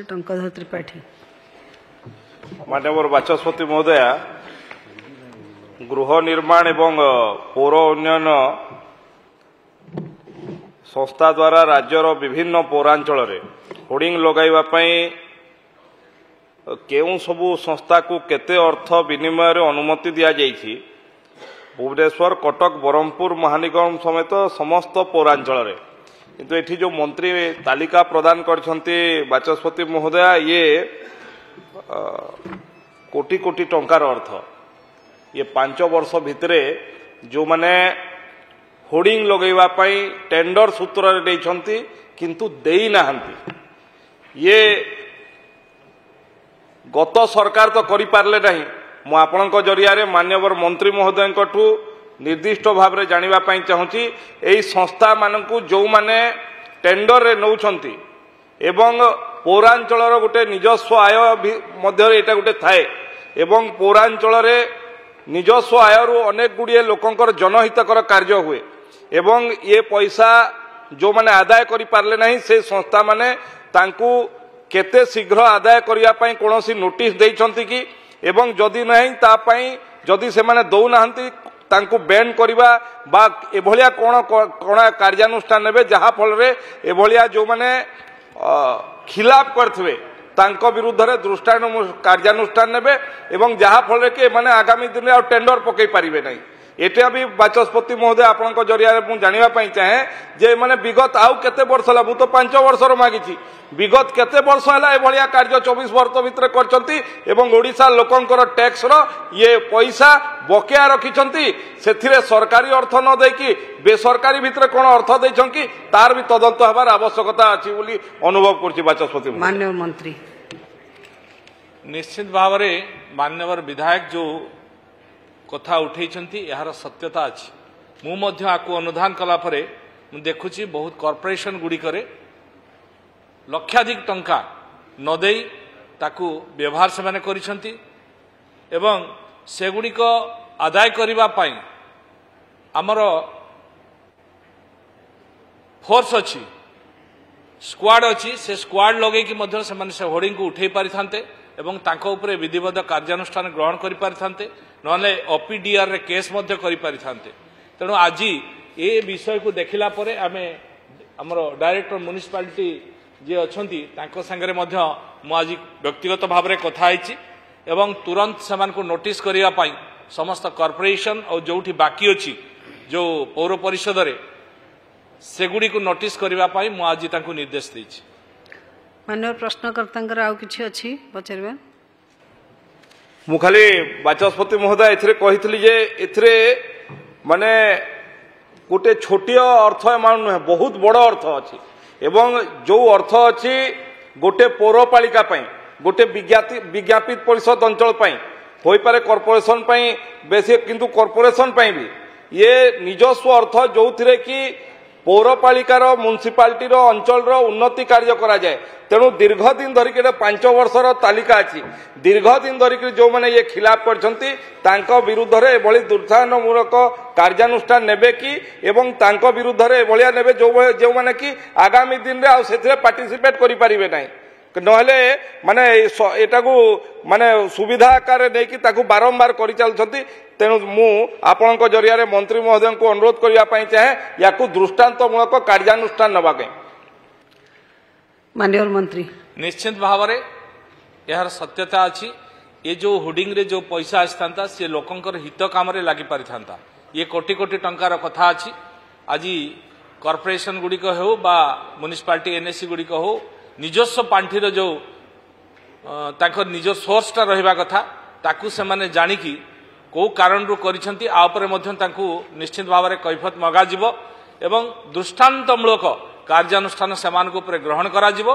टंकधर त्रिपाठी। माननीय बाचस्पति महोदय, गृह निर्माण एवं पौर उन्नयन संस्था द्वारा राज्यर विभिन्न पौरांचल होर्डिंग लगाइबा पई केउं सबु संस्था को केते अर्थ विनिमय अनुमति दिया जाइछि। भुवनेश्वर, कटक, ब्रह्मपुर, महानिगम समेत समस्त पौरांचल किंतु एठी जो मंत्री तालिका प्रदान करछंती बाचस्पति महोदय, ये कोटी कोटी टंकार अर्थ ये 5 वर्ष भितरे जो माने होर्डिंग लगेवा पई टेंडर सूत्र देइछंती किंतु देई नाहंती। ये गत सरकार तो करि पारले नहीं। मु आपनक जरिया रे माननीय मंत्री महोदय ठू निर्दिष्ट भाव में जानिबा पई चाहूची, एई संस्था मानकू जो माने टेंडर रे नौछंती एवं पौरांचल गोटे निजस्व आय मध्य एटा गोटे थाए एवं पौरांचल रे निजस्व आय रु अनेक गुड़िए लोकंकर जनहितकर कार्य हुए एवं ये पैसा जो माने आदाय करि पारले नहीं, से संस्था माने तांकू केते शीघ्र आदाय करिया पई कोनोसी नोटिस देइछंती कि एवं जदि नहीं ता पई जदि से माने दौ नाहंती तांकू बैन करिबा बा एभलिया कोन कार्यानुष्ठान नेबे जहा फल रे एभलिया जो माने खिलाफ करथिबे तांको विरुद्ध रे दृष्टानुष्ठान कार्यानुष्ठान नेबे एवं जहा फल रे के माने आगामी दिन रे टेंडर पकई पारिबे नहीं। एटा भी बाचस्पति महोदय आपनक जरिया रे जानिबा पई चाहे जे माने विगत आउ केते वर्ष हला, मु तो 5 वर्ष रो मागिछि, विगत केते वर्ष हला एभलिया कार्य 24 वर्ष भितर करचंती एवं ओडिसा लोकंकर टैक्स रो ये पैसा बकेया रखिचंती। सेथिरे सरकारी अर्थ न देकी बेसरकारी भितर कोन अर्थ दैछन कि तार भी तदंत हबार आवश्यकता अछि बोली अनुभव करछि बाचस्पति महोदय। माननीय मंत्री निश्चित भाव रे माननीय विधायक जो कथा उठेइछंती यार सत्यता अछि। मु मध्य आकु अनुधान कला परे मु देखुछि बहुत कॉर्पोरेशन गुडी करे लक्षाधिक टंका न देई ताकू व्यवहार से माने करिसंती एवं सेगुडी को आदाय करिबा पई हमर फोर्स अछि, स्क्वाड अछि, से स्क्वाड लगे कि मध्य से माने से होर्डिंग को उठेई पारि थांते एवं तांको उपरे विधिबद्ध कार्यानुष्ठान ग्रहण करि पारि थांते, नले ओपीडीआर रे केस मध्य करि पारि थांते। तेणु आज ये विषय को देखिला परे आमे हमर डायरेक्टर म्युनिसिपालिटी जे अछंती तांको संगे मध्य मु आज व्यक्तिगत भाव में कथा आइछि एवं तुरंत समान को नोटिस करिया पई समस्त कॉर्पोरेशन और जोठी बाकी अछि जो पौर परिषद रे सेगुडी को नोटिस करिवा पई मु आज तांको निर्देश दैछि। माननीय प्रश्नकर्तांकर आउ किछि अछि पचारबे? मु खाली बाचस्पति महोदय एथिरे कहितली जे एथिरे माने गोटे छोटिया अर्थ एमाउंट नुहे, बहुत बड़ अर्थ अछि एवं जो अर्थ अछि गोटे पौरपालिका पई गोटे विज्ञापित परिषद अंचल पई होई पारे कॉर्पोरेशन पई बेसी, किंतु कॉर्पोरेशन पई भी ये निजस्व अर्थ जो थिरे कि पौरपालिकार म्युनिसिपालिटी अंचल उन्नति कार्य करा जाए। तेणु दीर्घ दिन धरिक 5 वर्षर तालिका अछि, दीर्घ दिन धरिक जो माने ये खिलाफ करछंती तांको विरुद्ध रे एभली दुर्धानमूलक कार्यानुष्ठान नेबे कि एवं तांको विरुद्ध रे एभलिया नेबे जो माने कि आगामी दिन रे आ सेथिरे पार्टिसिपेट करि परिबे नाही, नहले माने एटा को माने सुविधा आकार नै कि ताकू बारंबार करि चलछंती। तेणु मु आपनक जरिया रे मंत्री महोदय को अनुरोध करिया पई चाहे याकू दृष्टांतमूलक कार्यानुष्ठान नबा के। माननीय मंत्री निश्चित भाव में यार सत्यता अछि, ये जो होर्डिंग रे जो पैसा आसता से लोकंकर हित काम रे लागि पारि थांता। ये कोटी कोटी टंकार कथा अछि। आज कॉर्पोरेशन गुड़िक हो बा म्युनिसिपालिटी एनएससी गुड़िक हो निजस्व पांठीर जो तांकर निज सोर्सटा रहिबा कथा ताकू से माने जानिकी को कारण रु करिसंती आ उपरे मध्य तांकू निश्चित भाव में कैफत मगा जिवो एवं दृष्टांतमूलक कार्यानुष्ठान सेमान को उपरे ग्रहण करा जिवो।